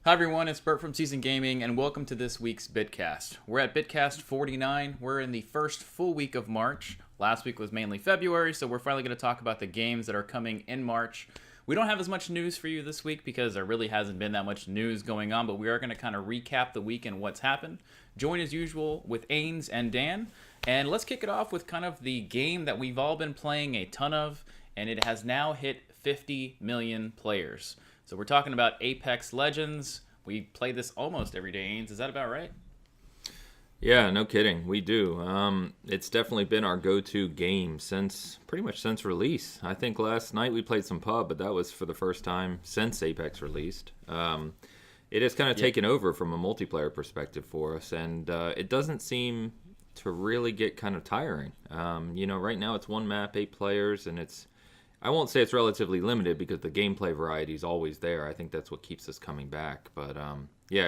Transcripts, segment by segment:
Hi everyone, it's Bert from Season Gaming, and welcome to this week's Bitcast. We're at Bitcast 49. We're in the first full week of March. Last week was mainly February, so we're finally going to talk about the games that are coming in March. We don't have as much news for you this week because there really hasn't been that much news going on, but we are going to kind of recap the week and what's happened. Join as usual with Ains and Dan, and let's kick it off with kind of the game that we've all been playing a ton of, and it has now hit 50 million players. So we're talking about Apex Legends. We play this almost every day, Ains. Is that about right? Yeah, no kidding. We do. It's definitely been our go-to game pretty much since release. I think last night we played some pub, but that was for the first time since Apex released. It has kind of taken over from a multiplayer perspective for us, and it doesn't seem to really get kind of tiring. Right now it's one map, 8 players, and I won't say it's relatively limited because the gameplay variety is always there. I think that's what keeps us coming back. But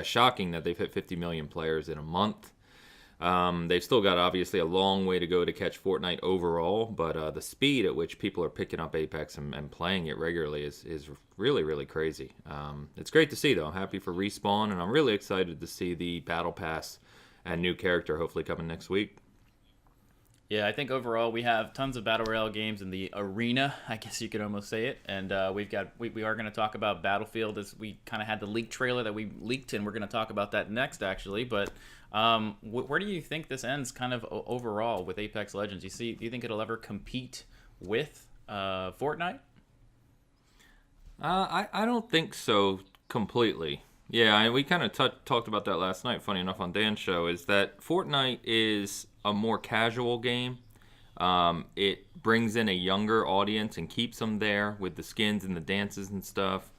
shocking that they've hit 50 million players in a month. They've still got obviously a long way to go to catch Fortnite overall, but the speed at which people are picking up Apex and playing it regularly is really, really crazy. It's great to see, though. I'm happy for Respawn, and I'm really excited to see the Battle Pass and new character hopefully coming next week. Yeah, I think overall we have tons of Battle Royale games in the arena, I guess you could almost say it. And we are going to talk about Battlefield, as we kind of had the leak trailer that we leaked, and we're going to talk about that next, actually. But where do you think this ends kind of overall with Apex Legends? Do you think it'll ever compete with Fortnite? I don't think so completely. Yeah, we kind of talked about that last night, funny enough, on Dan's show, is that Fortnite is a more casual game. It brings in a younger audience and keeps them there with the skins and the dances and stuff.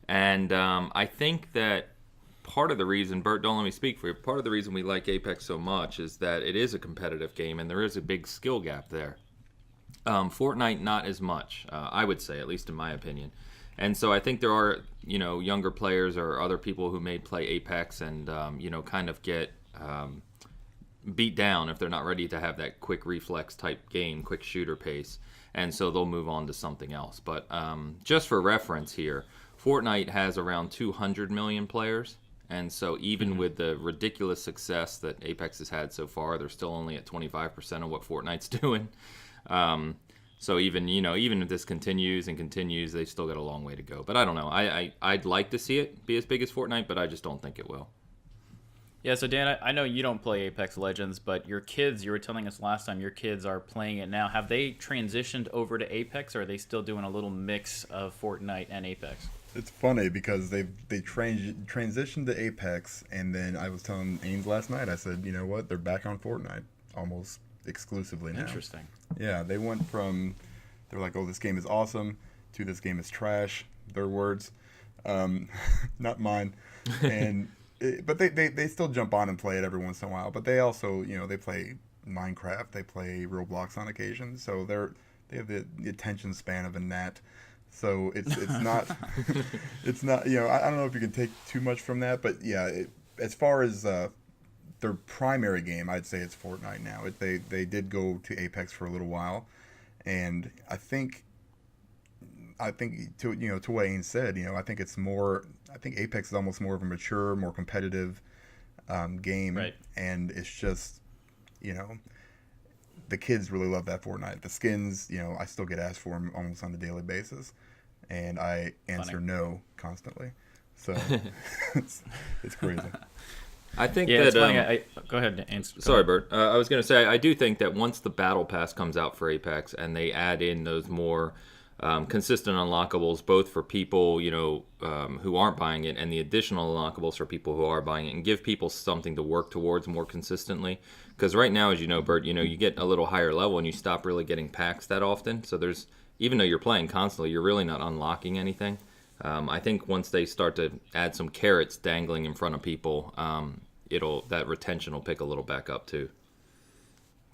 And I think that part of the reason, Bert, don't let me speak for you, part of the reason we like Apex so much is that it is a competitive game and there is a big skill gap there. Fortnite, not as much, I would say, at least in my opinion. And so I think there are, younger players or other people who may play Apex and, kind of get beat down if they're not ready to have that quick reflex type game, quick shooter pace. And so they'll move on to something else. But just for reference here, Fortnite has around 200 million players. And so even with the ridiculous success that Apex has had so far, they're still only at 25% of what Fortnite's doing. So even if this continues, they've still got a long way to go. But I don't know. I'd like to see it be as big as Fortnite, but I just don't think it will. Yeah, so Dan, I know you don't play Apex Legends, but your kids, you were telling us last time, your kids are playing it now. Have they transitioned over to Apex, or are they still doing a little mix of Fortnite and Apex? It's funny because they transitioned to Apex, and then I was telling Ains last night, I said, you know what, they're back on Fortnite almost exclusively now. Interesting. Yeah, they went from, they're like, oh, this game is awesome, to this game is trash, their words, not mine. And but they still jump on and play it every once in a while. But they also, they play Minecraft, they play Roblox on occasion, so they have the attention span of a gnat. So it's not it's not, I don't know if you can take too much from that, but yeah, as far as their primary game, I'd say it's Fortnite now. They did go to Apex for a little while, and I think to what Ains said, I think it's more. I think Apex is almost more of a mature, more competitive game, right. And it's just, the kids really love that Fortnite. The skins, I still get asked for them almost on a daily basis, and I answer no constantly. So it's crazy. I think Yeah, that. it's funny. Go ahead, answer. Sorry, Bert. I was going to say, I do think that once the Battle Pass comes out for Apex and they add in those more consistent unlockables, both for people, who aren't buying it, and the additional unlockables for people who are buying it, and give people something to work towards more consistently. Because right now, as you know, Bert, you get a little higher level and you stop really getting packs that often. So even though you're playing constantly, you're really not unlocking anything. I think once they start to add some carrots dangling in front of people, that retention will pick a little back up too.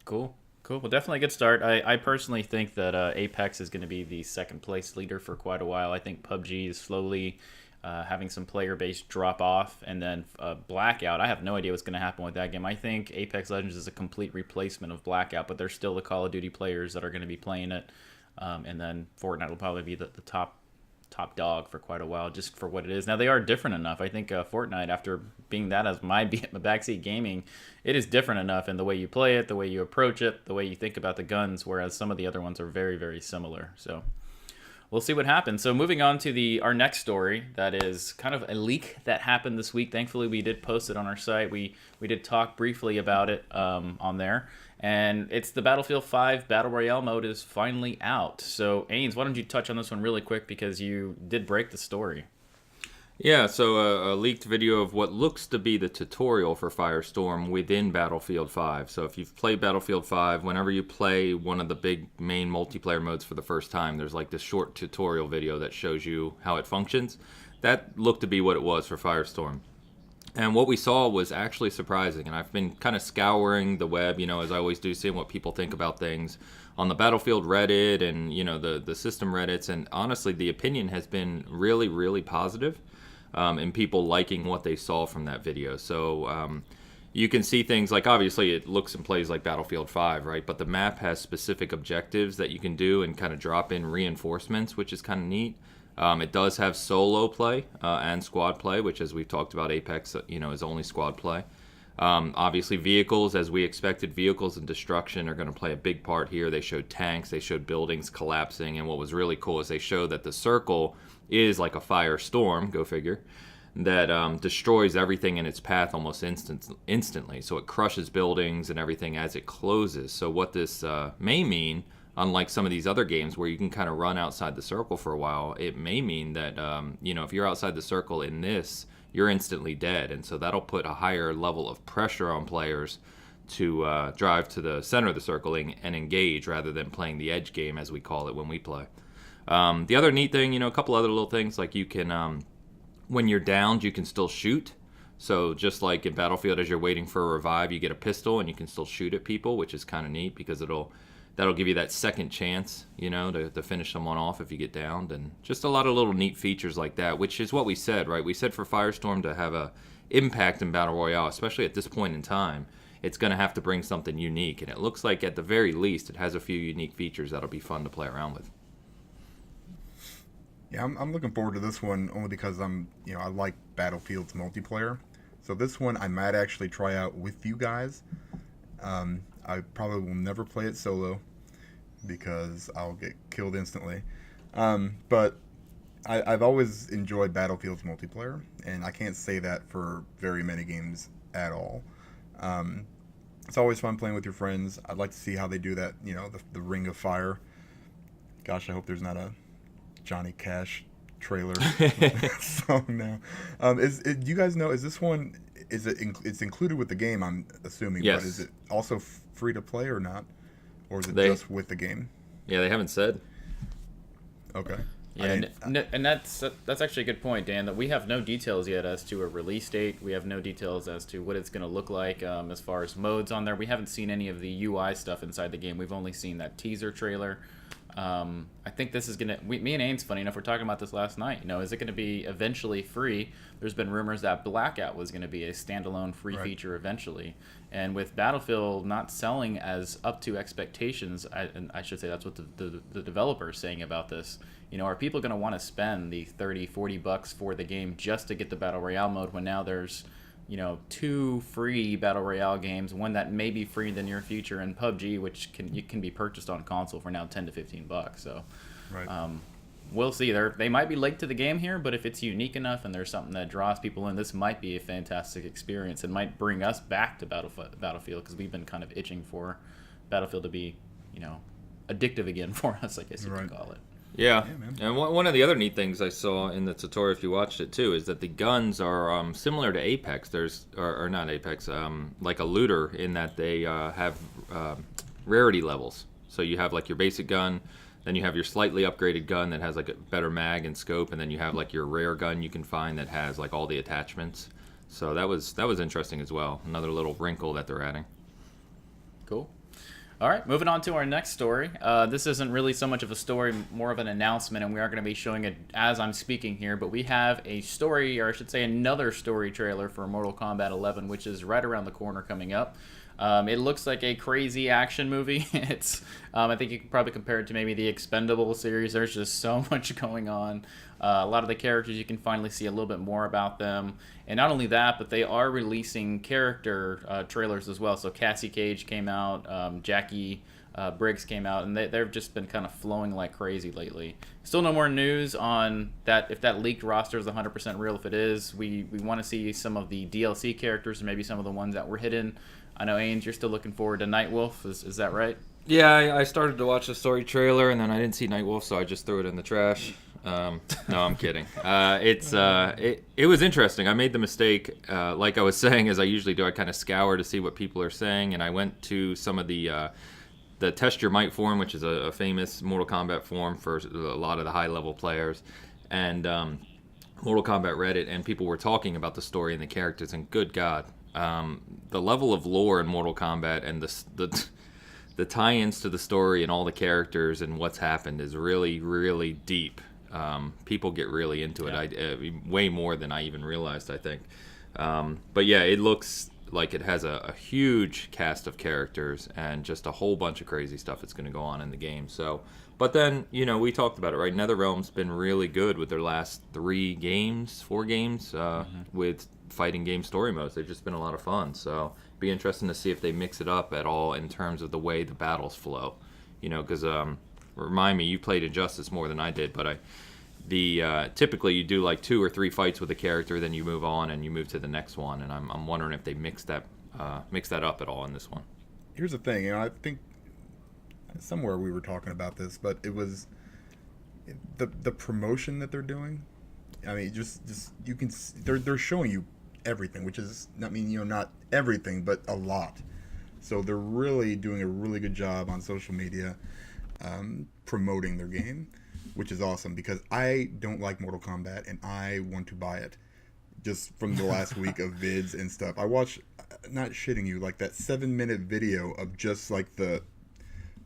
Cool. Well, definitely a good start. I personally think that Apex is going to be the second place leader for quite a while. I think PUBG is slowly having some player base drop off, and then Blackout. I have no idea what's going to happen with that game. I think Apex Legends is a complete replacement of Blackout, but there's still the Call of Duty players that are going to be playing it, and then Fortnite will probably be the top top dog for quite a while, just for what it is. Now they are different enough. I think Fortnite, after being that as my backseat gaming, it is different enough in the way you play it, the way you approach it, the way you think about the guns, whereas some of the other ones are very, very similar. So we'll see what happens. So moving on to our next story, that is kind of a leak that happened this week. Thankfully, we did post it on our site. We did talk briefly about it on there. And it's the Battlefield 5 Battle Royale mode is finally out. So, Ains, why don't you touch on this one really quick, because you did break the story. Yeah, so a leaked video of what looks to be the tutorial for Firestorm within Battlefield 5. So if you've played Battlefield 5, whenever you play one of the big main multiplayer modes for the first time, there's like this short tutorial video that shows you how it functions. That looked to be what it was for Firestorm. And what we saw was actually surprising, and I've been kind of scouring the web, as I always do, seeing what people think about things on the Battlefield Reddit and, the system Reddits, and honestly, the opinion has been really, really positive, and people liking what they saw from that video. So you can see things like, obviously, it looks and plays like Battlefield 5, right? But the map has specific objectives that you can do and kind of drop in reinforcements, which is kind of neat. It does have solo play and squad play, which, as we've talked about, Apex, is only squad play. Obviously, vehicles, as we expected, vehicles and destruction are going to play a big part here. They showed tanks, they showed buildings collapsing, and what was really cool is they showed that the circle is like a firestorm, go figure, that destroys everything in its path almost instantly. So it crushes buildings and everything as it closes. So what this may mean, unlike some of these other games where you can kind of run outside the circle for a while, it may mean that, if you're outside the circle in this, you're instantly dead. And so that'll put a higher level of pressure on players to drive to the center of the circle and engage rather than playing the edge game, as we call it when we play. The other neat thing, a couple other little things, like you can, when you're downed, you can still shoot. So just like in Battlefield, as you're waiting for a revive, you get a pistol and you can still shoot at people, which is kind of neat because that'll give you that second chance, to finish someone off if you get downed. And just a lot of little neat features like that, which is what we said, right? We said for Firestorm to have a impact in Battle Royale, especially at this point in time, it's going to have to bring something unique. And it looks like at the very least, it has a few unique features that'll be fun to play around with. Yeah, I'm looking forward to this one only because I like Battlefield's multiplayer. So this one I might actually try out with you guys. I probably will never play it solo because I'll get killed instantly. But I've always enjoyed Battlefield's multiplayer, and I can't say that for very many games at all. It's always fun playing with your friends. I'd like to see how they do that, the Ring of Fire. Gosh, I hope there's not a Johnny Cash trailer song now. Do you guys know, is this one, it's included with the game, I'm assuming, yes. But is it also free to play or not? Or is it just with the game? Yeah, they haven't said. Okay. Yeah, and that's actually a good point, Dan, that we have no details yet as to a release date. We have no details as to what it's going to look like as far as modes on there. We haven't seen any of the UI stuff inside the game. We've only seen that teaser trailer. I think this is going to... Me and Ames, funny enough, were talking about this last night. Is it going to be eventually free? There's been rumors that Blackout was going to be a standalone free feature eventually. And with Battlefield not selling as up to expectations, I should say that's what the developer is saying about this. Are people going to want to spend the $30-$40 for the game just to get the Battle Royale mode when now there's 2 free Battle Royale games, one that may be free in the near future, and PUBG, which can be purchased on console for now $10 to $15. So we'll see. They might be late to the game here, but if it's unique enough and there's something that draws people in, this might be a fantastic experience and might bring us back to Battlefield, because we've been kind of itching for Battlefield to be addictive again for us, I guess you could call it. Yeah, and one of the other neat things I saw in the tutorial, if you watched it too, is that the guns are similar to Apex. There's or not Apex, like a looter, in that they have rarity levels. So you have like your basic gun, then you have your slightly upgraded gun that has like a better mag and scope, and then you have like your rare gun you can find that has like all the attachments. So that was interesting as well. Another little wrinkle that they're adding. Cool. All right, moving on to our next story. This isn't really so much of a story, more of an announcement, and we are going to be showing it as I'm speaking here, but we have a story, or I should say another story trailer for Mortal Kombat 11, which is right around the corner coming up. It looks like a crazy action movie. It's, I think you can probably compare it to maybe the Expendable series. There's just so much going on. A lot of the characters, you can finally see a little bit more about them. And not only that, but they are releasing character trailers as well. So Cassie Cage came out, Jackie Briggs came out, and they've just been kind of flowing like crazy lately. Still no more news on that, if that leaked roster is 100% real. If it is, we want to see some of the DLC characters and maybe some of the ones that were hidden. I know, Ains, you're still looking forward to Nightwolf. Is that right? Yeah, I started to watch the story trailer, and then I didn't see Nightwolf, so I just threw it in the trash. No, I'm kidding. It was interesting. I made the mistake, like I was saying, as I usually do. I kind of scour to see what people are saying, and I went to some of the Test Your Might forum, which is a famous Mortal Kombat forum for a lot of the high-level players, and Mortal Kombat Reddit, and people were talking about the story and the characters, and good God, the level of lore in Mortal Kombat and the tie-ins to the story and all the characters and what's happened is really, really deep. People get really into it, way more than I even realized, I think. But yeah, it looks like it has a huge cast of characters and just a whole bunch of crazy stuff that's going to go on in the game. So, but then, we talked about it, right? NetherRealm's been really good with their last 4 games, with fighting game story modes. They've just been a lot of fun. So, be interesting to see if they mix it up at all in terms of the way the battles flow. Because remind me, you played Injustice more than I did, but typically you do like 2 or 3 fights with a character, then you move on and you move to the next one, and I'm wondering if they mix that up at all in this one. Here's the thing, I think somewhere we were talking about this, but it was the promotion that they're doing. I mean, just you can they're showing you everything, which is not everything, but a lot. So they're really doing a really good job on social media promoting their game, which is awesome because I don't like Mortal Kombat and I want to buy it just from the last week of vids and stuff. I watched, not shitting you, like that 7-minute video of just like the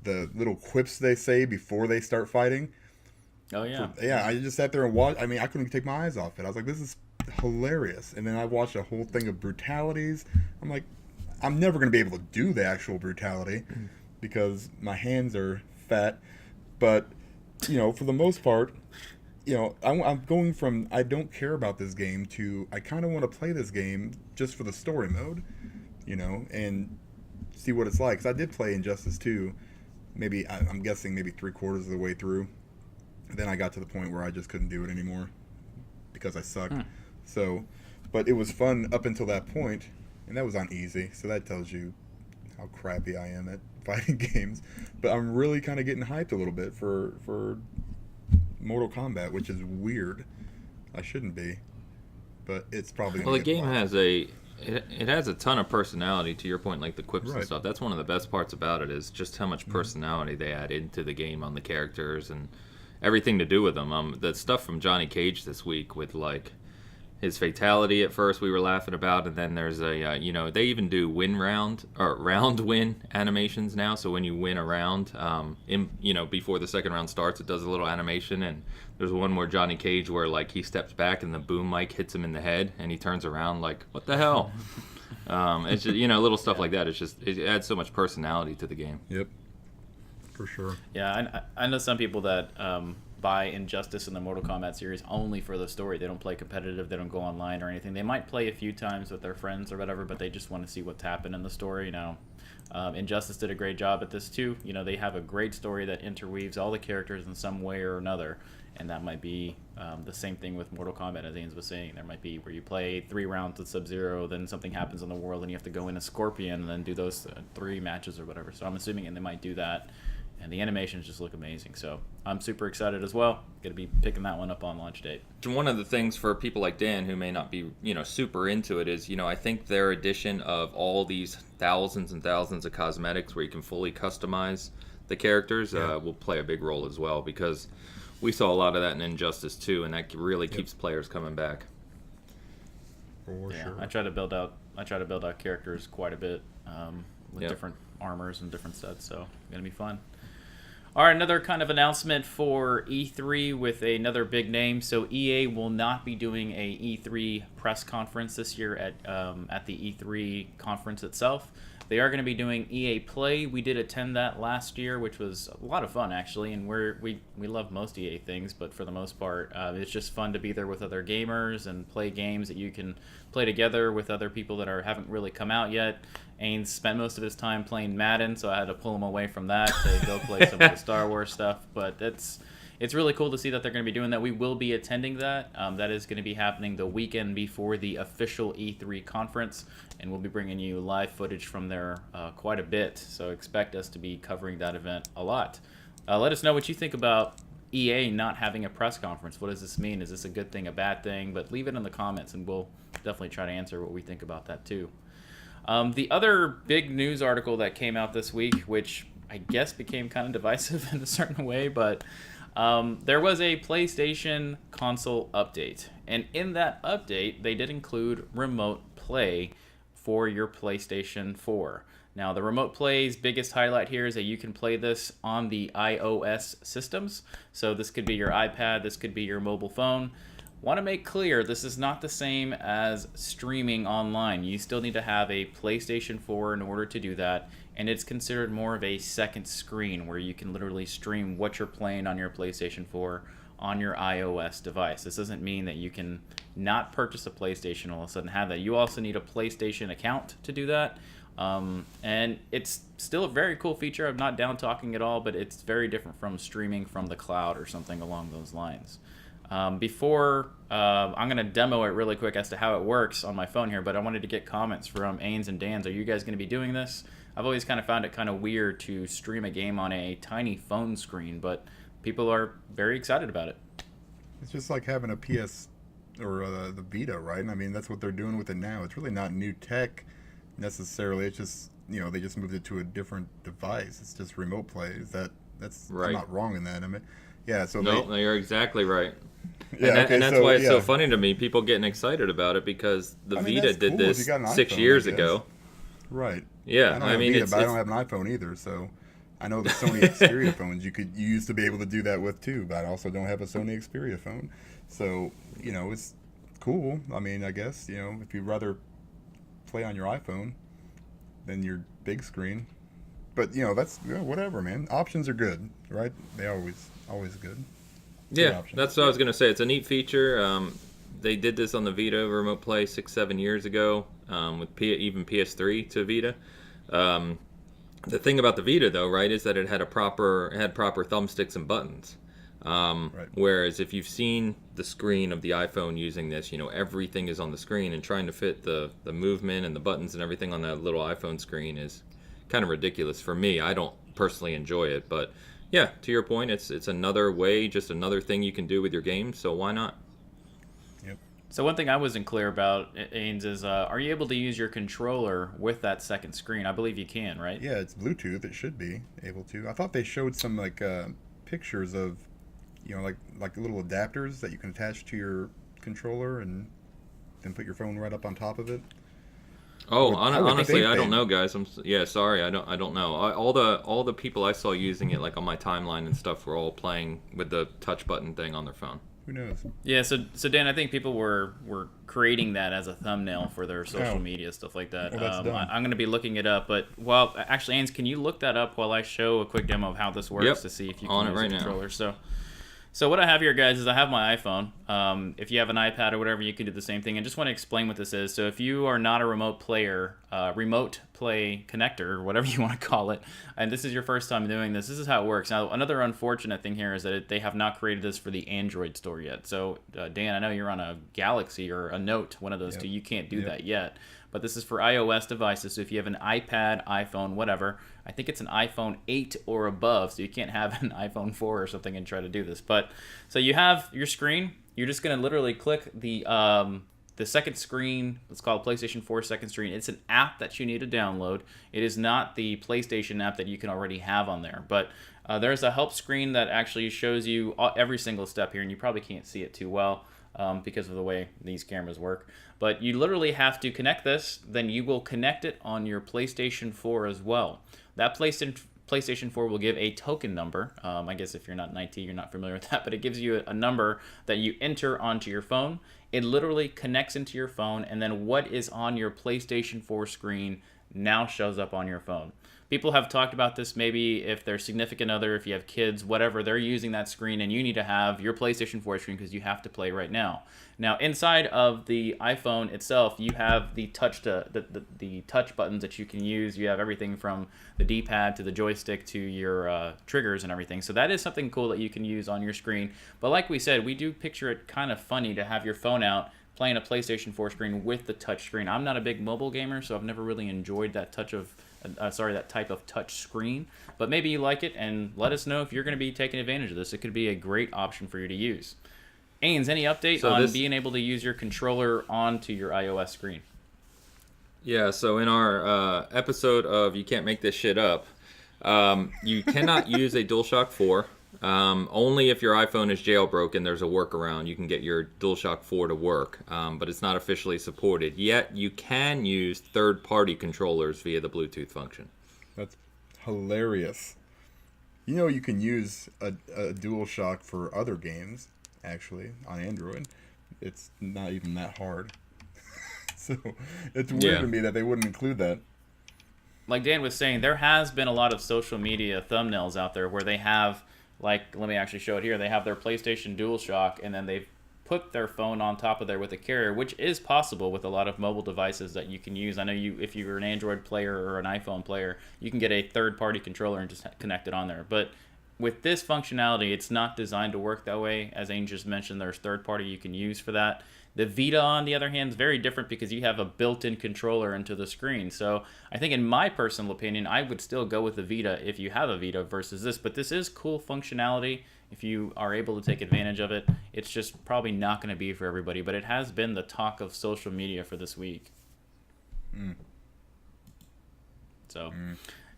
little quips they say before they start fighting. Oh, yeah. Yeah, I just sat there and watched. I mean, I couldn't take my eyes off it. I was like, this is hilarious. And then I watched a whole thing of brutalities. I'm like, I'm never going to be able to do the actual brutality because my hands are fat. But, for the most part, I'm going from I don't care about this game to I kind of want to play this game just for the story mode, and see what it's like. Because I did play Injustice 2, I'm guessing maybe 3/4 of the way through. Then I got to the point where I just couldn't do it anymore because I sucked. So, but it was fun up until that point, and that was on easy. So that tells you how crappy I am at fighting games. But I'm really kind of getting hyped a little bit for Mortal Kombat, which is weird. I shouldn't be, but it's probably gonna the game has it has a ton of personality. To your point, like the quips and stuff. That's one of the best parts about it is just how much personality they add into the game on the characters and everything to do with them. The stuff from Johnny Cage this week with like his fatality at first we were laughing about, and then there's a they even do round win animations now. So when you win a round, before the second round starts, it does a little animation, and there's one where Johnny Cage where like he steps back and the boom mic hits him in the head, and he turns around like, what the hell? It's just little stuff like that. It adds so much personality to the game. Yep, for sure. Yeah, I know some people that buy Injustice in the Mortal Kombat series only for the story. They don't play competitive. They don't go online or anything. They might play a few times with their friends or whatever, but they just want to see what's happened in the story. Injustice did a great job at this too. They have a great story that interweaves all the characters in some way or another, and that might be the same thing with Mortal Kombat, as Ains was saying. There might be where you play 3 rounds with Sub-Zero, then something happens in the world, and you have to go in as Scorpion and then do those 3 matches or whatever. So I'm assuming, and they might do that. And the animations just look amazing. So I'm super excited as well. Going to be picking that one up on launch date. One of the things for people like Dan who may not be, super into it is, I think their addition of all these thousands and thousands of cosmetics where you can fully customize the characters will play a big role as well, because we saw a lot of that in Injustice 2, and that really keeps players coming back. For sure. I try to build out characters quite a bit with different armors and different sets, so it's going to be fun. All right, another kind of announcement for E3 with another big name. So EA will not be doing a E3 press conference this year at the E3 conference itself. They are going to be doing EA Play. We did attend that last year, which was a lot of fun, actually. And we love most EA things, but for the most part, it's just fun to be there with other gamers and play games that you can play together with other people that haven't really come out yet. Ains spent most of his time playing Madden, so I had to pull him away from that to go play some of the Star Wars stuff. But it's really cool to see that they're going to be doing that. We will be attending that. That is going to be happening the weekend before the official E3 conference, and we'll be bringing you live footage from there quite a bit. So expect us to be covering that event a lot. Let us know what you think about EA not having a press conference. What does this mean? Is this a good thing, a bad thing? But leave it in the comments, and we'll definitely try to answer what we think about that too. The other big news article that came out this week, which I guess became kind of divisive in a certain way, but there was a PlayStation console update. And in that update, they did include remote play for your PlayStation 4. Now, the remote play's biggest highlight here is that you can play this on the iOS systems. So this could be your iPad, this could be your mobile phone. Want to make clear, this is not the same as streaming online. You still need to have a PlayStation 4 in order to do that, and it's considered more of a second screen where you can literally stream what you're playing on your PlayStation 4 on your iOS device. This doesn't mean that you can not purchase a PlayStation and all of a sudden have that. You also need a PlayStation account to do that, and it's still a very cool feature. I'm not down talking at all, but it's very different from streaming from the cloud or something along those lines. I'm going to demo it really quick as to how it works on my phone here, but I wanted to get comments from Ains and Dan's. Are you guys going to be doing this? I've always kind of found it kind of weird to stream a game on a tiny phone screen, but people are very excited about it. It's just like having a PS or the Vita, right? I mean, that's what they're doing with it now. It's really not new tech necessarily. It's just, they just moved it to a different device. It's just remote play. That's right. I'm not wrong in that. I mean, yeah. So no, you're exactly right. Yeah, and that's why it's so funny to me. People getting excited about it because the Vita did this 6 years ago. Right. Yeah, I mean, but I don't have an iPhone either, so I know the Sony Xperia phones you used to be able to do that with too, but I also don't have a Sony Xperia phone, so it's cool. I mean, I guess if you'd rather play on your iPhone than your big screen, but that's whatever, man. Options are good, right? They always good. Yeah, that's what I was gonna say. It's a neat feature. They did this on the Vita remote play 6-7 years ago with even PS3 to Vita. The thing about the Vita, though, right, is that it had proper thumbsticks and buttons. Right. Whereas if you've seen the screen of the iPhone using this, everything is on the screen, and trying to fit the movement and the buttons and everything on that little iPhone screen is kind of ridiculous for me. I don't personally enjoy it, but yeah, to your point, it's another way, just another thing you can do with your game, so why not? Yep. So one thing I wasn't clear about, Ains, is are you able to use your controller with that second screen? I believe you can, right? Yeah, it's Bluetooth. It should be able to. I thought they showed some pictures of, like little adapters that you can attach to your controller and then put your phone right up on top of it. Oh, honestly, I don't know, guys. Sorry, I don't know. All the people I saw using it, like on my timeline and stuff, were all playing with the touch button thing on their phone. Who knows? Yeah, so Dan, I think people were creating that as a thumbnail for their social media, stuff like that. Well, I'm going to be looking it up, but actually, Ains, can you look that up while I show a quick demo of how this works to see if you can use a controller? So what I have here, guys, is I have my iPhone. If you have an iPad or whatever, you can do the same thing. I just want to explain what this is. So if you are not a remote play connector, or whatever you want to call it, and this is your first time doing this is how it works. Now, another unfortunate thing here is that they have not created this for the Android store yet. So, Dan, I know you're on a Galaxy or a Note, one of those two. You can't do that yet. But this is for iOS devices. So if you have an iPad, iPhone, whatever, I think it's an iPhone 8 or above, so you can't have an iPhone 4 or something and try to do this. But so you have your screen. You're just going to literally click the second screen. It's called PlayStation 4 second screen. It's an app that you need to download. It is not the PlayStation app that you can already have on there. But there's a help screen that actually shows you every single step here, and you probably can't see it too well because of the way these cameras work. But you literally have to connect this, then you will connect it on your PlayStation 4 as well. That PlayStation 4 will give a token number. I guess if you're not in IT, you're not familiar with that, but it gives you a number that you enter onto your phone. It literally connects into your phone, and then what is on your PlayStation 4 screen now shows up on your phone. People have talked about this, maybe if their significant other, if you have kids, whatever, they're using that screen and you need to have your PlayStation 4 screen because you have to play right now. Now, inside of the iPhone itself, you have the touch the touch buttons that you can use. You have everything from the D-pad to the joystick to your triggers and everything. So that is something cool that you can use on your screen. But like we said, we do picture it kind of funny to have your phone out playing a PlayStation 4 screen with the touch screen. I'm not a big mobile gamer, so I've never really enjoyed that that type of touch screen. But maybe you like it, and let us know if you're going to be taking advantage of this. It could be a great option for you to use. Ains, any update on being able to use your controller onto your iOS screen? Yeah, so in our episode of You Can't Make This Shit Up, you cannot use a DualShock 4. Only if your iPhone is jailbroken, there's a workaround. You can get your DualShock 4 to work, but it's not officially supported. Yet, you can use third-party controllers via the Bluetooth function. That's hilarious. You know, you can use a DualShock for other games, actually, on Android. It's not even that hard. So, it's weird to me that they wouldn't include that. Like Dan was saying, there has been a lot of social media thumbnails out there where they have, like, let me actually show it here. They have their PlayStation DualShock, and then they've put their phone on top of there with a carrier, which is possible with a lot of mobile devices that you can use. I know if you're an Android player or an iPhone player, you can get a third-party controller and just connect it on there. But with this functionality, it's not designed to work that way. As Ain just mentioned, there's third-party you can use for that. The Vita, on the other hand, is very different because you have a built-in controller into the screen. So I think in my personal opinion, I would still go with the Vita if you have a Vita versus this. But this is cool functionality if you are able to take advantage of it. It's just probably not going to be for everybody, but it has been the talk of social media for this week. So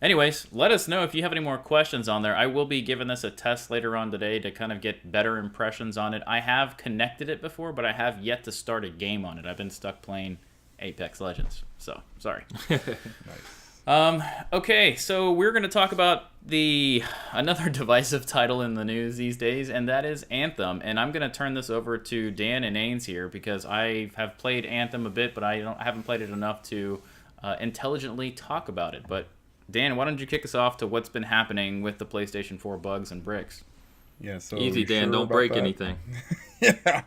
anyways, let us know if you have any more questions on there. I will be giving this a test later on today to kind of get better impressions on it. I have connected it before, but I have yet to start a game on it. I've been stuck playing Apex Legends, so sorry. Nice. Okay, so we're going to talk about another divisive title in the news these days, and that is Anthem. And I'm going to turn this over to Dan and Ains here because I have played Anthem a bit, but I haven't played it enough to intelligently talk about it. But Dan, why don't you kick us off to what's been happening with the PlayStation 4 bugs and bricks? Yeah, so Easy, Dan. sure Don't break that? anything. Yeah.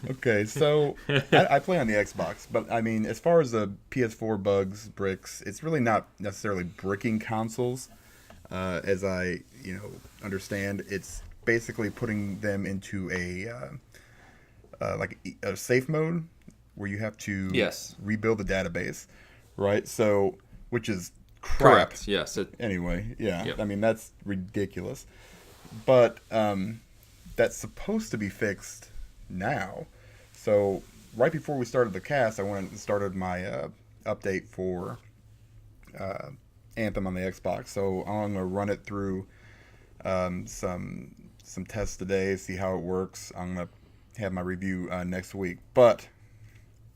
Okay, so I play on the Xbox, but I mean, as far as the PS4 bugs, bricks, it's really not necessarily bricking consoles, as I understand. It's basically putting them into a safe mode where you have to rebuild the database, right? So, which is crap. Correct. Yes. Anyway, yeah. Yep. I mean, that's ridiculous. But that's supposed to be fixed now. So right before we started the cast, I went and started my update for Anthem on the Xbox. So I'm gonna run it through some tests today, see how it works. I'm gonna have my review next week. But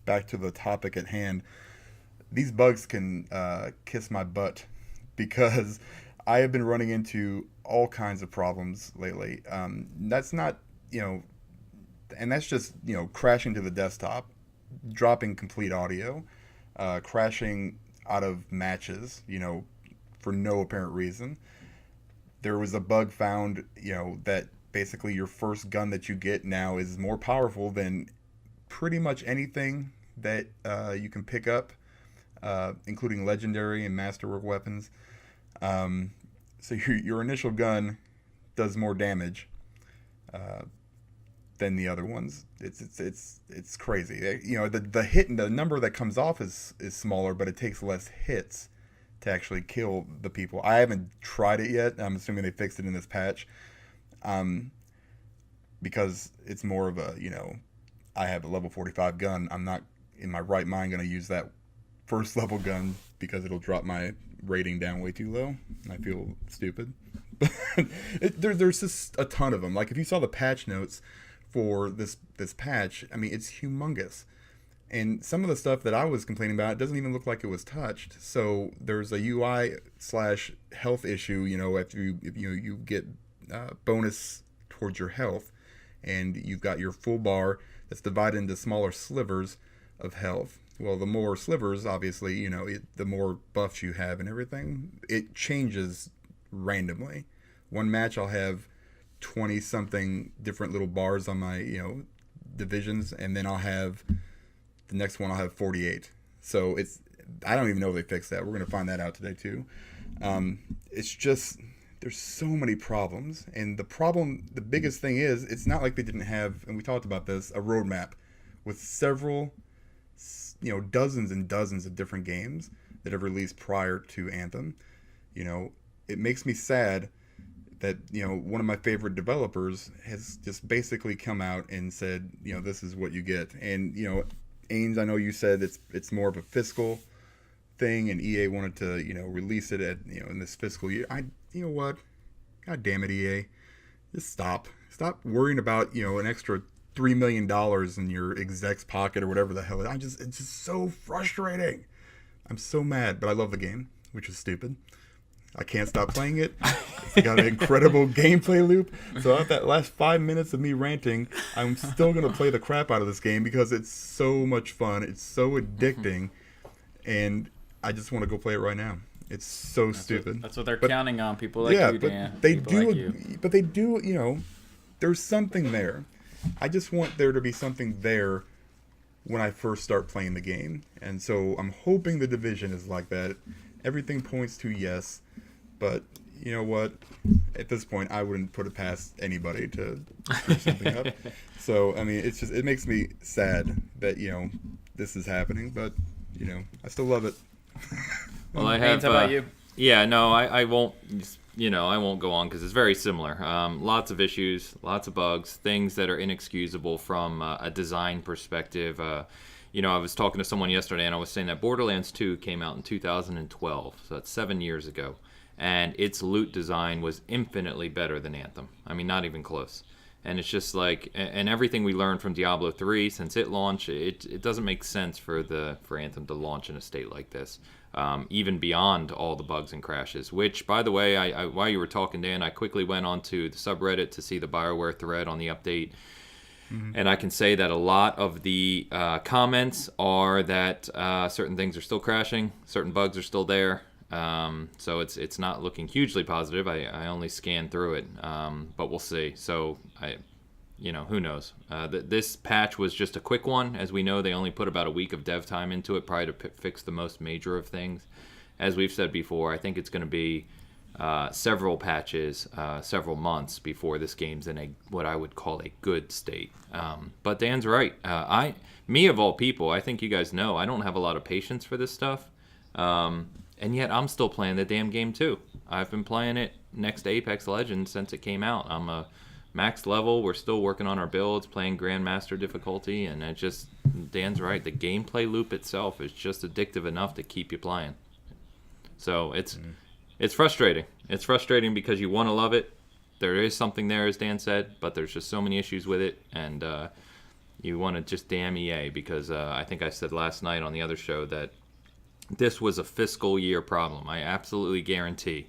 back to the topic at hand. These bugs can kiss my butt because I have been running into all kinds of problems lately. That's not, and that's just, crashing to the desktop, dropping complete audio, crashing out of matches, for no apparent reason. There was a bug found, that basically your first gun that you get now is more powerful than pretty much anything that you can pick up, including legendary and masterwork weapons. So your initial gun does more damage than the other ones. It's crazy. The number that comes off is smaller, but it takes less hits to actually kill the people. I haven't tried it yet. I'm assuming they fixed it in this patch, because it's more of a I have a level 45 gun. I'm not in my right mind going to use that first level gun because it'll drop my rating down way too low. I feel stupid. There's just a ton of them. Like if you saw the patch notes for this patch, I mean, it's humongous. And some of the stuff that I was complaining about doesn't even look like it was touched. So there's a UI/health issue. If you get bonus towards your health, and you've got your full bar that's divided into smaller slivers of health, well, the more slivers, obviously, the more buffs you have and everything, it changes randomly. One match I'll have 20 something different little bars on my, divisions, and then I'll have the next one I'll have 48. So I don't even know if they fixed that. We're going to find that out today too. It's just, there's so many problems, and the biggest thing is, it's not like they didn't have, and we talked about this, a roadmap with several, dozens and dozens of different games that have released prior to Anthem. It makes me sad that, one of my favorite developers has just basically come out and said, this is what you get. And, Ains, I know you said it's more of a fiscal thing, and EA wanted to, release it at, in this fiscal year. You know what? God damn it, EA. Just stop. Stop worrying about, an extra $3 million in your exec's pocket or whatever the hell. It's just so frustrating. I'm so mad, but I love the game, which is stupid. I can't stop playing it. It's got an incredible gameplay loop. So after that last 5 minutes of me ranting, I'm still going to play the crap out of this game because it's so much fun. It's so addicting. And I just want to go play it right now. It's so stupid. That's what they're counting on, people like you, Dan. But they do, there's something there. I just want there to be something there when I first start playing the game. And so I'm hoping the Division is like that. Everything points to yes. But you know what? At this point, I wouldn't put it past anybody to screw something up. So, I mean, it makes me sad that, this is happening. But, I still love it. Well, I have. How about you? Yeah, no, I won't. I won't go on because it's very similar. Lots of issues, lots of bugs, things that are inexcusable from a design perspective. I was talking to someone yesterday, and I was saying that Borderlands 2 came out in 2012, so that's 7 years ago, and its loot design was infinitely better than Anthem. I mean, not even close. And it's just like, and everything we learned from Diablo 3 since it launched, it doesn't make sense for Anthem to launch in a state like this, even beyond all the bugs and crashes. Which, by the way, I while you were talking, Dan, I quickly went onto the subreddit to see the BioWare thread on the update, and I can say that a lot of the comments are that certain things are still crashing, certain bugs are still there. So it's not looking hugely positive. I only scanned through it, but we'll see. So who knows? This patch was just a quick one. As we know, they only put about a week of dev time into it, probably to fix the most major of things. As we've said before, I think it's going to be several patches, several months before this game's in what I would call a good state. But Dan's right. Me of all people, I think you guys know, I don't have a lot of patience for this stuff. And yet I'm still playing the damn game too. I've been playing it next to Apex Legends since it came out. I'm a max level. We're still working on our builds, playing Grandmaster difficulty, and Dan's right. The gameplay loop itself is just addictive enough to keep you playing. So it's frustrating. It's frustrating because you want to love it. There is something there, as Dan said, but there's just so many issues with it, and you want to just damn EA because I think I said last night on the other show that this was a fiscal year problem. I absolutely guarantee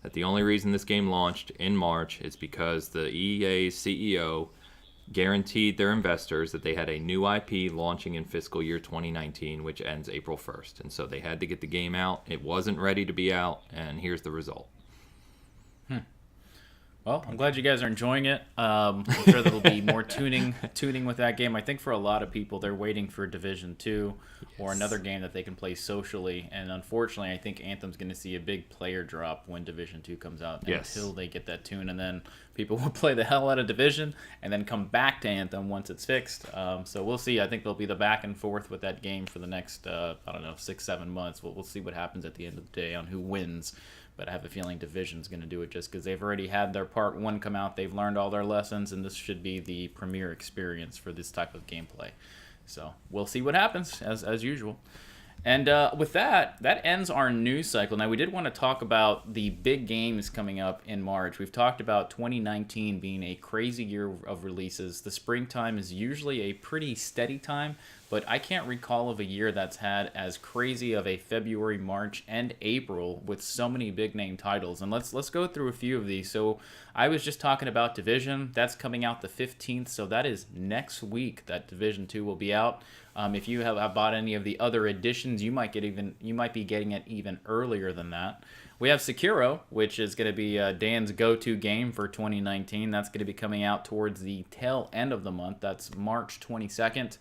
that the only reason this game launched in March is because the EA CEO guaranteed their investors that they had a new IP launching in fiscal year 2019, which ends April 1st. And so they had to get the game out. It wasn't ready to be out, and here's the result. Well, I'm glad you guys are enjoying it. I'm sure there'll be more tuning with that game. I think for a lot of people, they're waiting for Division 2 or another game that they can play socially. And unfortunately, I think Anthem's going to see a big player drop when Division 2 comes out until they get that tune. And then people will play the hell out of Division and then come back to Anthem once it's fixed. So we'll see. I think there'll be the back and forth with that game for the next, 6-7 months. We'll see what happens at the end of the day on who wins. But I have a feeling Division's going to do it just because they've already had their Part 1 come out. They've learned all their lessons, and this should be the premier experience for this type of gameplay. So we'll see what happens, as usual. And with that ends our news cycle. Now, we did want to talk about the big games coming up in March. We've talked about 2019 being a crazy year of releases. The springtime is usually a pretty steady time, but I can't recall of a year that's had as crazy of a February, March, and April with so many big name titles. And let's go through a few of these. So I was just talking about Division. That's coming out the 15th, so that is next week that Division 2 will be out. If you have bought any of the other editions, you might be getting it even earlier than that. We have Sekiro, which is going to be Dan's go-to game for 2019. That's going to be coming out towards the tail end of the month. That's March 22nd.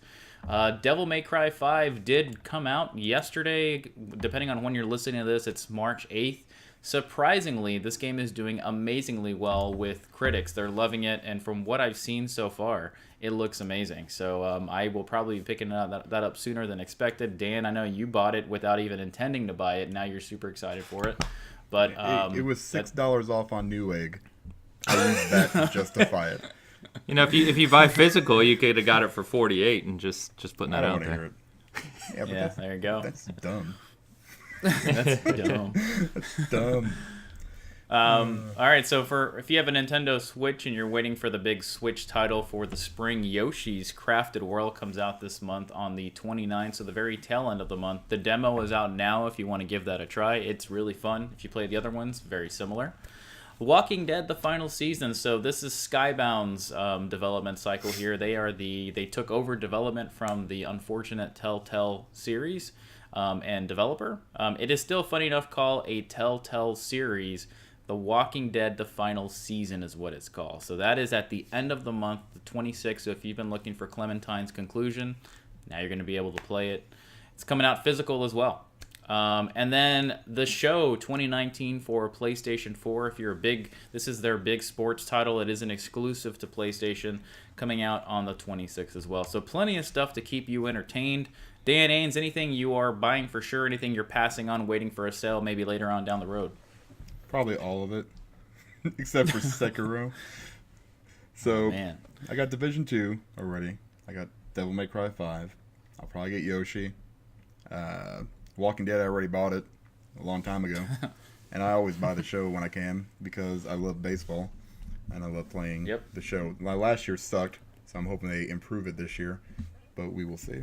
Devil May Cry 5 did come out yesterday. Depending on when you're listening to this, it's March 8th. Surprisingly, this game is doing amazingly well with critics. They're loving it, and from what I've seen so far, it looks amazing. So I will probably be picking that up sooner than expected. Dan, I know you bought it without even intending to buy it. Now you're super excited for it. But it was $6 off on Newegg. I used that to justify it. You know, if you buy physical, you could have got it for 48 and just putting that out there. Hear it. Yeah, there you go. That's dumb. That's dumb. That's dumb. All right, so if you have a Nintendo Switch and you're waiting for the big Switch title for the spring, Yoshi's Crafted World comes out this month on the 29th, so the very tail end of the month. The demo is out now if you want to give that a try. It's really fun. If you play the other ones, very similar. Walking Dead, the final season. So this is Skybound's development cycle here. They took over development from the unfortunate Telltale series and developer. It is still funny enough called a Telltale series. The Walking Dead, the final season is what it's called. So that is at the end of the month, the 26th. So if you've been looking for Clementine's Conclusion, now you're going to be able to play it. It's coming out physical as well. And then the show 2019 for PlayStation 4. This is their big sports title. It is an exclusive to PlayStation, coming out on the 26th as well. So plenty of stuff to keep you entertained. Dan Ains, anything you are buying for sure? Anything you're passing on, waiting for a sale maybe later on down the road? Probably all of it, except for Sekiro. So I got Division 2 already. I got Devil May Cry 5. I'll probably get Yoshi. Walking Dead, I already bought it a long time ago. And I always buy the show when I can because I love baseball and I love playing the show. My last year sucked, so I'm hoping they improve it this year, but we will see.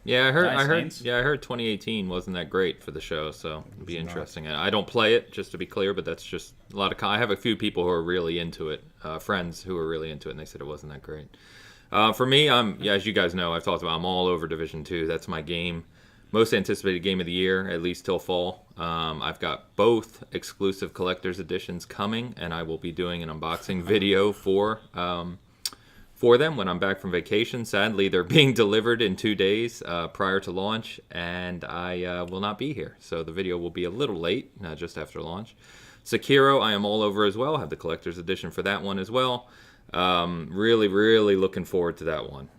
Yeah, I heard 2018 wasn't that great for the show, so it'll be interesting. I don't play it, just to be clear, but that's just a lot of. I have a few people who are really into it, friends who are really into it, and they said it wasn't that great. For me, as you guys know, I've talked about, I'm all over Division 2. That's my game, most anticipated game of the year, at least till fall. I've got both exclusive collector's editions coming, and I will be doing an unboxing video for them when I'm back from vacation. Sadly, they're being delivered in 2 days prior to launch, and I will not be here. So the video will be a little late, just after launch. Sekiro, I am all over as well. I have the collector's edition for that one as well. Really, really looking forward to that one.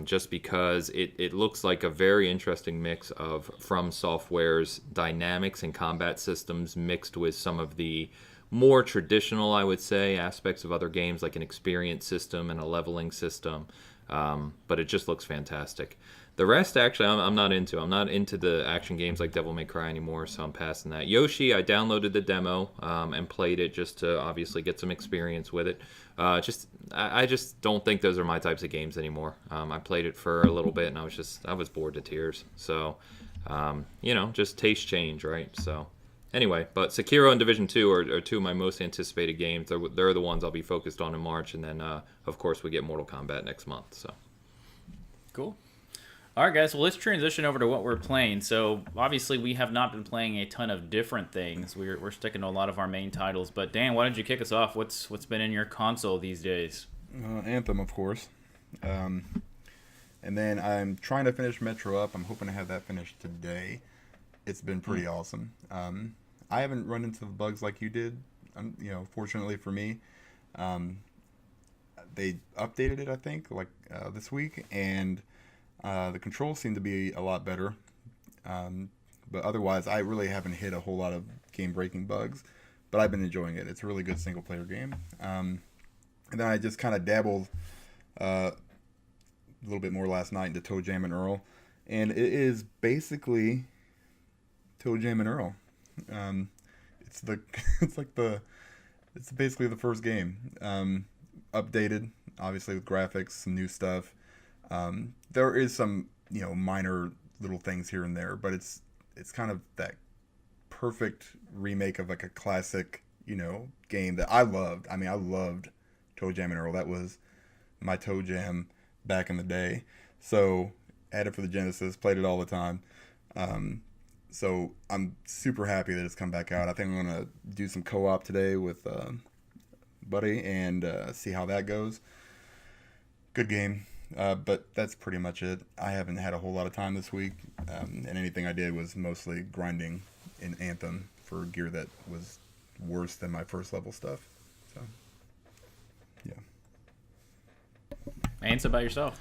Just because it looks like a very interesting mix of From Software's dynamics and combat systems mixed with some of the more traditional, I would say, aspects of other games like an experience system and a leveling system, but it just looks fantastic. The rest, actually, I'm not into. I'm not into the action games like Devil May Cry anymore, so I'm passing that. Yoshi, I downloaded the demo and played it just to obviously get some experience with it. I just don't think those are my types of games anymore. I played it for a little bit and I was bored to tears. So, just taste change, right? So. Anyway, but Sekiro and Division 2 are two of my most anticipated games. They're the ones I'll be focused on in March, and then, of course, we get Mortal Kombat next month. So, cool. All right, guys. Well, let's transition over to what we're playing. So, obviously, we have not been playing a ton of different things. We're sticking to a lot of our main titles. But Dan, why don't you kick us off? What's been in your console these days? Anthem, of course. And then I'm trying to finish Metro Up. I'm hoping to have that finished today. It's been pretty awesome. I haven't run into the bugs like you did, fortunately for me. They updated it, I think, this week, and the controls seem to be a lot better. But otherwise, I really haven't hit a whole lot of game-breaking bugs, but I've been enjoying it. It's a really good single-player game. And then I just kind of dabbled a little bit more last night into Toe Jam and Earl, and it is basically Toe Jam and Earl. It's basically the first game. Updated, obviously with graphics, some new stuff. There is some minor little things here and there, but it's kind of that perfect remake of like a classic, game that I loved. I mean, I loved Toe Jam and Earl. That was my Toe Jam back in the day. So had it for the Genesis, played it all the time. So I'm super happy that it's come back out. I think I'm gonna do some co-op today with Buddy and see how that goes. Good game. But that's pretty much it. I haven't had a whole lot of time this week, and anything I did was mostly grinding in Anthem for gear that was worse than my first level stuff. So, yeah. And so about yourself.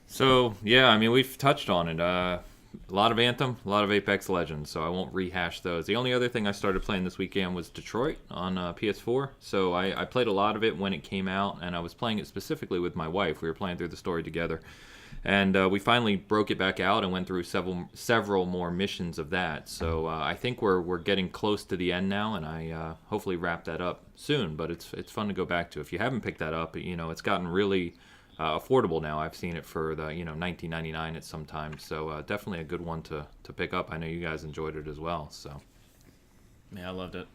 So, yeah, I mean, we've touched on it. A lot of Anthem, a lot of Apex Legends, so I won't rehash those. The only other thing I started playing this weekend was Detroit on PS4. So I played a lot of it when it came out, and I was playing it specifically with my wife. We were playing through the story together. And we finally broke it back out and went through several more missions of that. So I think we're getting close to the end now, and I hopefully wrap that up soon. But it's fun to go back to. If you haven't picked that up, it's gotten really affordable now. I've seen it for the $19.99 at some time. So definitely a good one to pick up. I know you guys enjoyed it as well. So. Yeah, I loved it.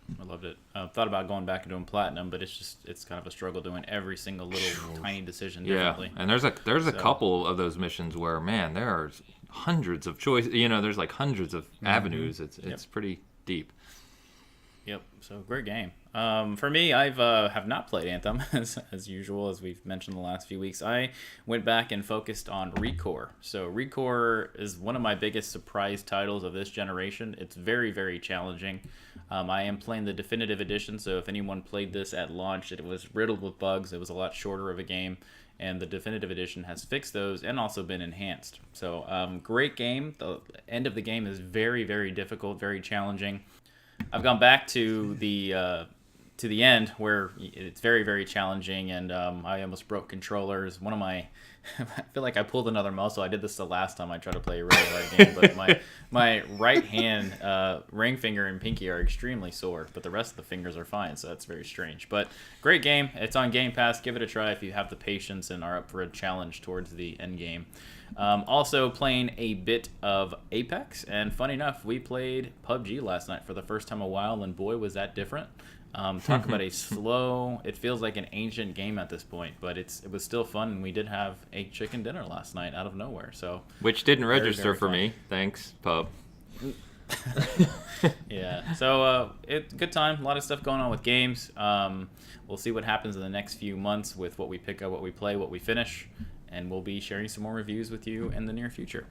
Thought about going back and doing platinum, but it's kind of a struggle doing every single little tiny decision differently. Yeah, and there's a couple of those missions where, man, there are hundreds of choices. There's like hundreds of avenues. It's pretty deep. Yep. So great game. For me, I've have not played Anthem as usual, as we've mentioned the last few weeks. I went back and focused on Recore. So Recore is one of my biggest surprise titles of this generation. It's very, very challenging. I am playing the definitive edition, so if anyone played this at launch, it was riddled with bugs. It was a lot shorter of a game, and the definitive edition has fixed those and also been enhanced. So great game. The end of the game is very, very difficult, very challenging. I've gone back to the end where it's very, very challenging, and I almost broke controllers. I feel like I pulled another muscle. I did this the last time I tried to play a really hard game, but my right hand, ring finger and pinky are extremely sore, but the rest of the fingers are fine, so that's very strange. But great game. It's on Game Pass. Give it a try if you have the patience and are up for a challenge towards the end game. Also playing a bit of Apex, and funny enough, we played PUBG last night for the first time in a while, and boy, was that different. Talk about a slow, it feels like an ancient game at this point, but it was still fun, and we did have a chicken dinner last night out of nowhere. So which didn't register for me. Thanks, pub. Yeah, so good time. A lot of stuff going on with games. We'll see what happens in the next few months with what we pick up, what we play, what we finish, and we'll be sharing some more reviews with you in the near future.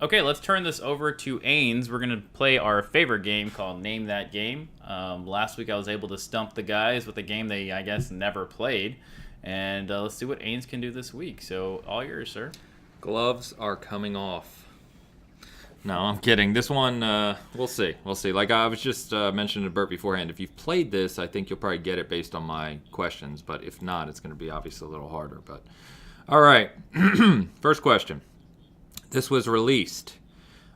Okay, let's turn this over to Ains. We're going to play our favorite game called Name That Game. Last week I was able to stump the guys with a game they, I guess, never played. And let's see what Ains can do this week. So, all yours, sir. Gloves are coming off. No, I'm kidding. This one, we'll see. Like I was just mentioning to Bert beforehand, if you've played this, I think you'll probably get it based on my questions. But if not, it's going to be obviously a little harder. But all right, first question. This was released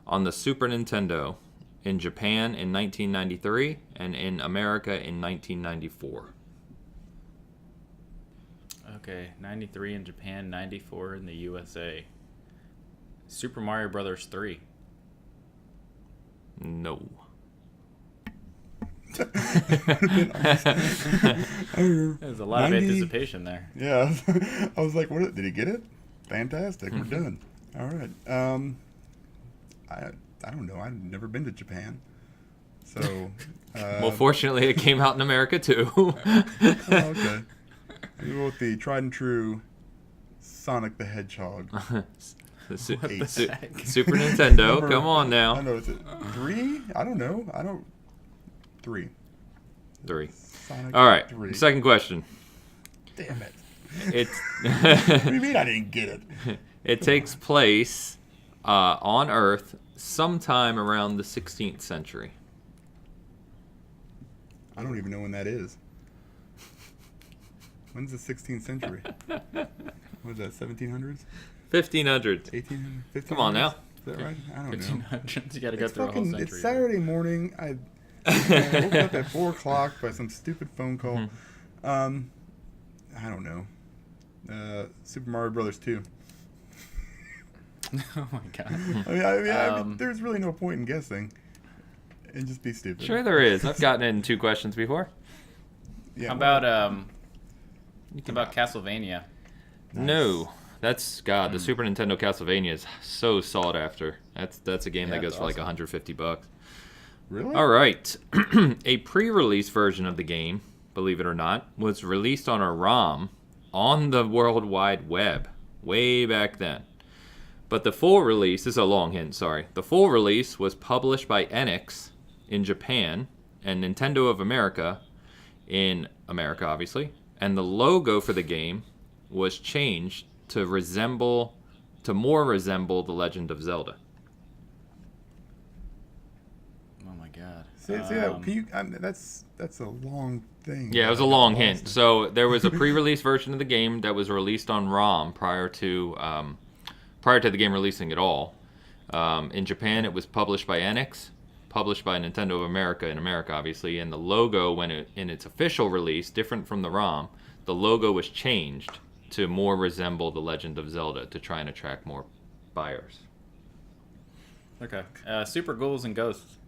on the Super Nintendo in Japan in 1993 and in America in 1994. Okay, 93 in Japan, 94 in the USA. Super Mario Brothers 3. No. There's a lot of anticipation there. Yeah, I was like, "What? Did he get it? Fantastic! We're done." All right. I don't know. I've never been to Japan, so. Well, fortunately, it came out in America too. Oh, okay. We go with the tried and true Sonic the Hedgehog. Super Nintendo. Come on now. I don't know. Is it 3? I don't know. 3. Sonic all right. 3. Second question. Damn it. It's. What do you mean I didn't get it? It takes place on Earth sometime around the 16th century. I don't even know when that is. When's the 16th century? What is that, 1700s? 1500s. 1800s? Come on now. Is that right? I don't know. 1500s. You got to go through a whole century. It's Saturday morning. I woke up at 4 o'clock by some stupid phone call. I don't know. Super Mario Brothers 2. Oh my god. I mean, there's really no point in guessing. And just be stupid. Sure there is. I've gotten it in 2 questions before. Yeah, How well, about Castlevania? No. That's, God, the Super Nintendo Castlevania is so sought after. That's a game that goes for like $150. really? All right. A pre-release version of the game, believe it or not, was released on a ROM on the World Wide Web way back then. But the full release, this is a long hint, sorry. The full release was published by Enix in Japan and Nintendo of America in America, obviously. And the logo for the game was changed to more resemble The Legend of Zelda. Oh my god. See, can you, that's a long thing. Yeah, it was a long hint. So there was a pre-release version of the game that was released on ROM prior to the game releasing at all. In Japan, it was published by Enix, published by Nintendo of America in America, obviously, and the logo, in its official release, different from the ROM, the logo was changed to more resemble The Legend of Zelda to try and attract more buyers. Okay. Super Ghouls and Ghosts.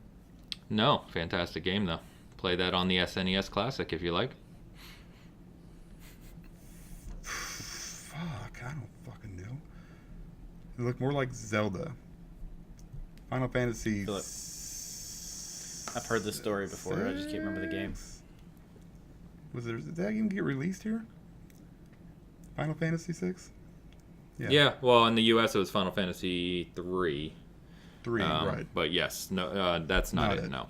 No, fantastic game though. Play that on the SNES Classic if you like. Fuck, I don't fucking know. It looked more like Zelda. Final Fantasy. Philip. I've heard this story before. I just can't remember the game. Did that game get released here? Final Fantasy 6? Yeah, well, in the U.S. it was Final Fantasy 3. 3, right. But yes, no, that's not it. No.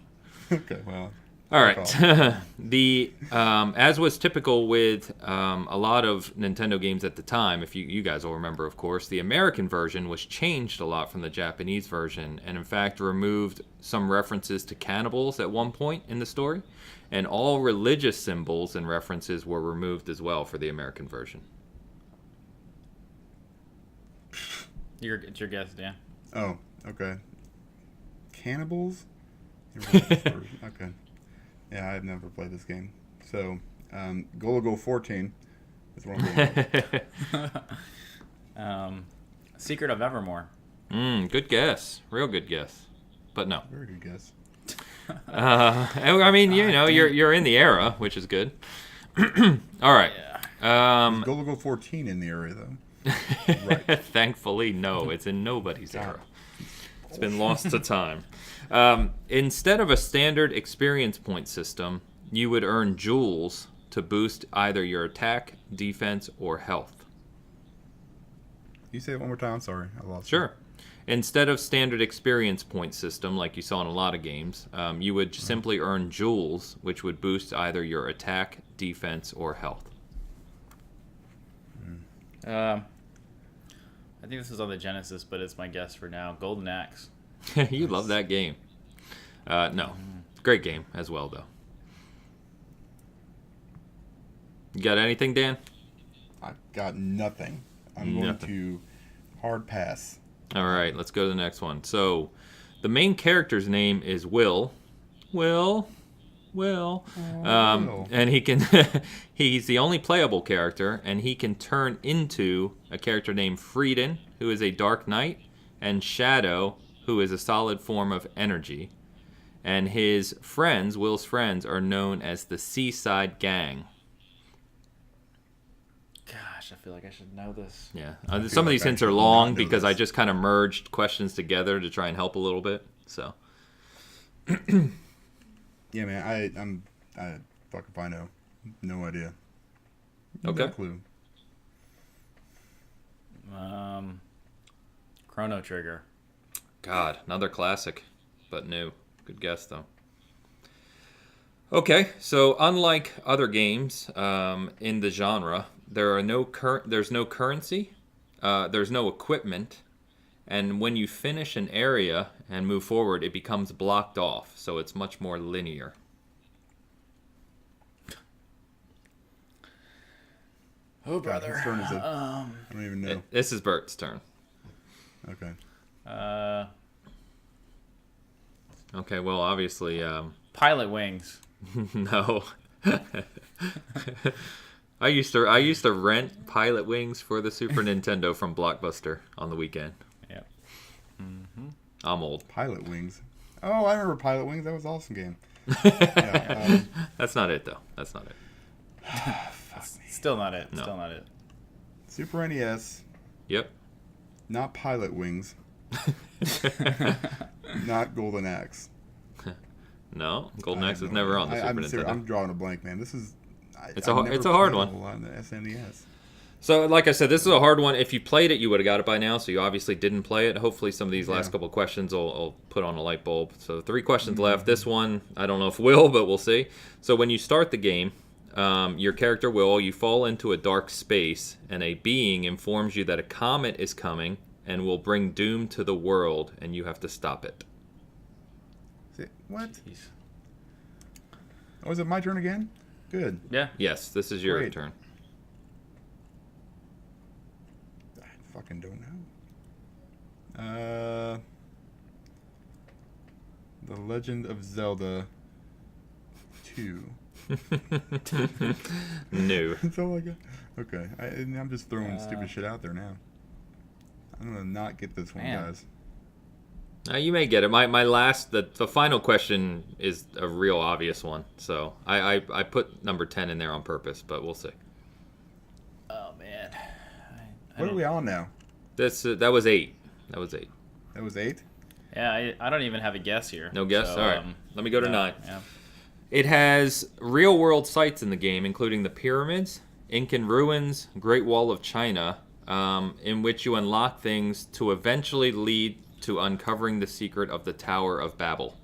Okay, well. All right. The as was typical with a lot of Nintendo games at the time, if you guys will remember, of course, the American version was changed a lot from the Japanese version, and in fact removed some references to cannibals at one point in the story, and all religious symbols and references were removed as well for the American version. It's your guess, Dan. Oh, okay. Cannibals? Okay. Yeah, I've never played this game. So, Golago 14 is what I'm going with. Secret of Evermore. Good guess. Real good guess. But no. Very good guess. I mean, you're in the era, which is good. All right. Yeah. Golago 14 in the area, though. Right. Thankfully, no. It's in nobody's era. It's been lost to time. Instead of a standard experience point system, you would earn jewels to boost either your attack, defense, or health. You say it one more time? Sorry, I lost Sure. Instead of standard experience point system, like you saw in a lot of games, you would simply earn jewels, which would boost either your attack, defense, or health. I think this is on the Genesis, but it's my guess for now. Golden Axe. You love that game. No. Great game as well, though. You got anything, Dan? I've got nothing. I'm going to hard pass. All right, let's go to the next one. So, the main character's name is Will. Will. And he can he's the only playable character, and he can turn into a character named Frieden, who is a dark knight, and Shadow, who is a solid form of energy. And his friends, Will's friends, are known as the Seaside Gang. Gosh, I feel like I should know this. Yeah, some of these hints are long because I just kind of merged questions together to try and help a little bit. So. Yeah, man, I fucking find out. No idea. Okay. No clue. Chrono Trigger. God, another classic, but new. Good guess, though. Okay, so unlike other games in the genre, there's no currency, there's no equipment, and when you finish an area and move forward, it becomes blocked off, so it's much more linear. Oh, brother. Whose turn is it? I don't even know. This is Bert's turn. Okay. Okay, well, obviously, Pilot Wings. no. I used to rent Pilot Wings for the Super Nintendo from Blockbuster on the weekend. Yep. I'm old. Pilot Wings. Oh, I remember Pilot Wings. That was an awesome game. Yeah, That's not it, though. That's not it. Still not it. No. Still not it. Super NES. Yep. Not Pilot Wings. Not Golden Axe. No, Golden Axe was never on the Super Nintendo. I'm drawing a blank, man. This is. It's a hard one. On the SNES. So, like I said, this is a hard one. If you played it, you would have got it by now. So you obviously didn't play it. Hopefully, some of these last couple questions will put on a light bulb. So 3 questions left. This one, I don't know if will, but we'll see. So when you start the game, your character Will, you fall into a dark space, and a being informs you that a comet is coming and will bring doom to the world, and you have to stop it. What? Jeez. Oh, is it my turn again? Good. Yeah. Yes, this is your turn. I fucking don't know. The Legend of Zelda 2. No. That's all I got. Okay. I'm just throwing stupid shit out there now. I'm going to not get this one, guys. You may get it. My last, the final question is a real obvious one. So I put number 10 in there on purpose, but we'll see. Oh, man. What are we on now? That was 8. That was 8. That was 8? Yeah, I don't even have a guess here. No guess? So, all right. Let me go to 9. Yeah. It has real-world sites in the game, including the pyramids, Incan ruins, Great Wall of China, in which you unlock things to eventually lead to uncovering the secret of the Tower of Babel.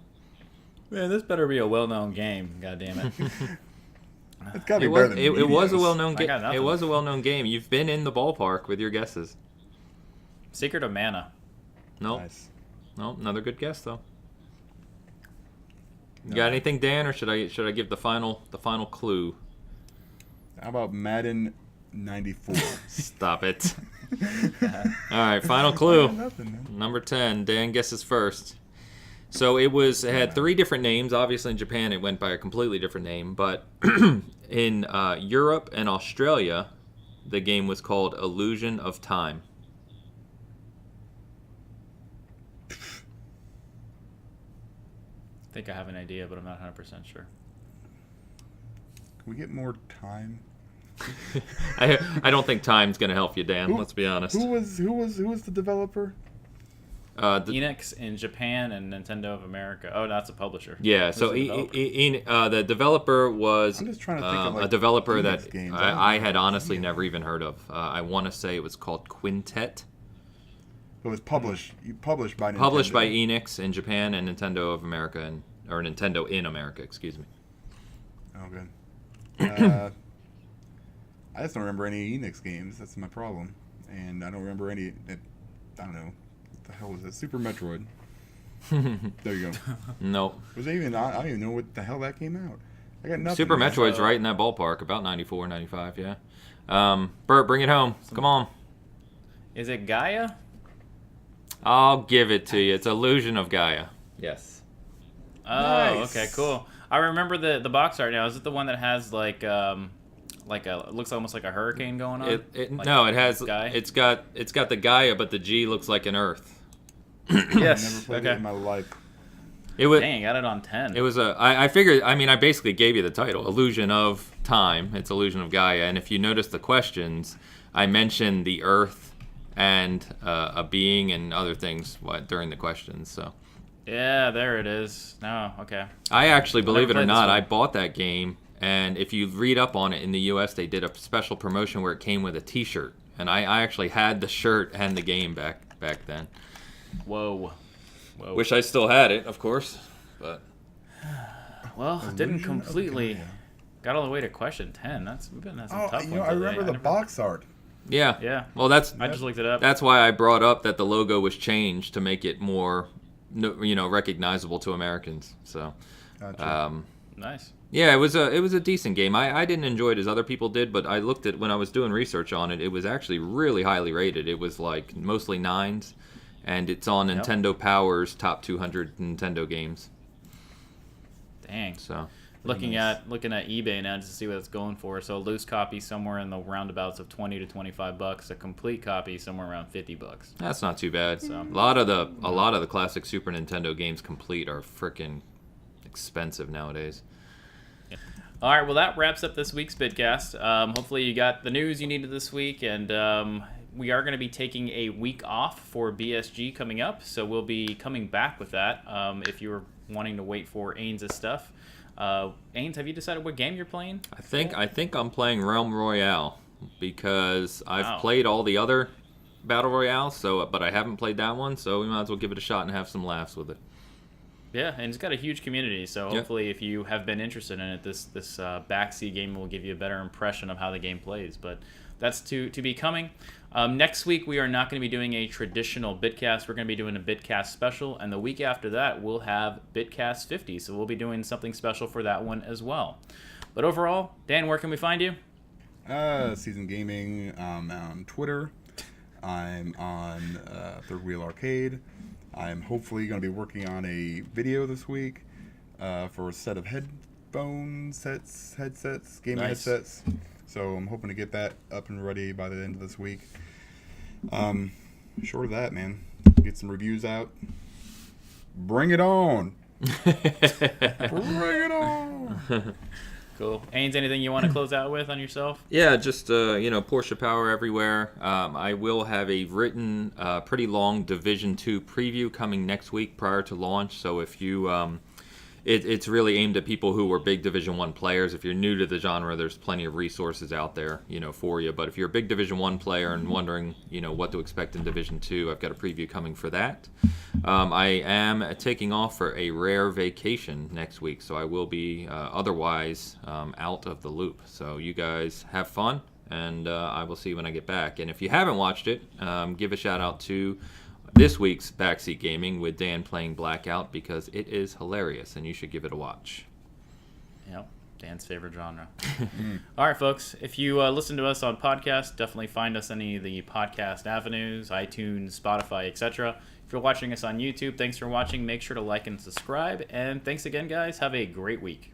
Man, this better be a well-known game. God damn it. It's got to be better than it was a Meteos. well-known game. It was a well-known game. You've been in the ballpark with your guesses. Secret of Mana. Nope. Nice. Nope. Another good guess though. You got anything, Dan, or should I give the final clue? How about Madden 94? Stop it. All right, final clue. Nothing, man. Number 10. Dan guesses first. So it had 3 different names. Obviously, in Japan, it went by a completely different name. But in Europe and Australia, the game was called Illusion of Time. I think I have an idea, but I'm not 100% sure. Can we get more time? I don't think time's going to help you, Dan. Let's be honest. Who was the developer? Enix in Japan and Nintendo of America. Oh, that's a publisher. Yeah, Who's so the developer was I'm just trying to think of, like, a developer Enix that games. I had honestly never even heard of. I want to say it was called Quintet. It was published by Nintendo. Published by Enix in Japan and Nintendo of America, or Nintendo in America, excuse me. Oh, good. I just don't remember any Enix games. That's my problem. And I don't remember any. I don't know. What the hell was it? Super Metroid. There you go. Nope. Was it even? I don't even know what the hell that came out. I got nothing. Super Metroid's right in that ballpark, about 94, 95, yeah. Bert, bring it home. Come on. Is it Gaia? I'll give it to you. It's Illusion of Gaia. Yes. Oh, Nice. okay, cool. I remember the box art now. Is it the one that has like a it looks almost like a hurricane going on? No, it has. Sky? It's got the Gaia, but the G looks like an Earth. I've never Yes. played it in my life. It was. Dang, got it on 10. It was I figured. I mean, I basically gave you the title, Illusion of Time. It's Illusion of Gaia, and if you notice the questions, I mentioned the Earth and a being and other things during the questions. So. Yeah, there it is. No, okay. I actually, believe it or played this not, one. I bought that game, and if you read up on it in the U.S., they did a special promotion where it came with a T-shirt, and I actually had the shirt and the game back then. Whoa. Wish I still had it, of course, but Well, didn't Illusion of completely. Gaia. Got all the way to question 10. We've been having some tough ones. I remember the box art. yeah. Yeah. Well, that's I just looked it up. that's why I brought up that the logo was changed to make it more, recognizable to Americans. So, Gotcha. Nice. yeah, it was a decent game. I didn't enjoy it as other people did, but I looked at when I was doing research on it. It was actually really highly rated. It was like mostly 9s, and it's on Nintendo Power's top 200 Nintendo games. Dang. So looking nice. at eBay now just to see what it's going for. So a loose copy somewhere in the roundabouts of $20 to $25. A complete copy somewhere around $50. That's not too bad. So A lot of the classic Super Nintendo games complete are freaking expensive nowadays. All right, well, that wraps up this week's Bitcast. Hopefully you got the news you needed this week, and we are going to be taking a week off for BSG coming up, so we'll be coming back with that if you're wanting to wait for Ains' stuff. Ains, have you decided what game you're playing? I think I'm playing Realm Royale because I've Wow. played all the other Battle Royales, but I haven't played that one, so we might as well give it a shot and have some laughs with it. Yeah, and it's got a huge community, so Yep. hopefully if you have been interested in it, this backseat game will give you a better impression of how the game plays. But that's to be coming. Next week, we are not going to be doing a traditional Bitcast. We're going to be doing a Bitcast special, and the week after that, we'll have Bitcast 50, so we'll be doing something special for that one as well. But overall, Dan, where can we find you? Season Gaming on Twitter. I'm on Third Wheel Arcade. I'm hopefully going to be working on a video this week for a set of headsets, gaming Nice. headsets. So I'm hoping to get that up and ready by the end of this week. Short of that, man, get some reviews out. Bring it on! Bring it on! Cool. Ains, anything you want to close out with on yourself? Yeah, just Porsche power everywhere. I will have a written, pretty long Division 2 preview coming next week prior to launch. So if you, it's really aimed at people who are big Division 1 players. If you're new to the genre, there's plenty of resources out there, for you. But if you're a big Division 1 player and wondering, what to expect in Division 2, I've got a preview coming for that. I am taking off for a rare vacation next week, so I will be otherwise out of the loop. So you guys have fun, and I will see you when I get back. And if you haven't watched it, give a shout out to this week's Backseat Gaming with Dan playing Blackout, because it is hilarious, and you should give it a watch. Yep, Dan's favorite genre. All right, folks. If you listen to us on podcast, definitely find us on any of the podcast avenues, iTunes, Spotify, etc. If you're watching us on YouTube, thanks for watching. Make sure to like and subscribe. And thanks again, guys. Have a great week.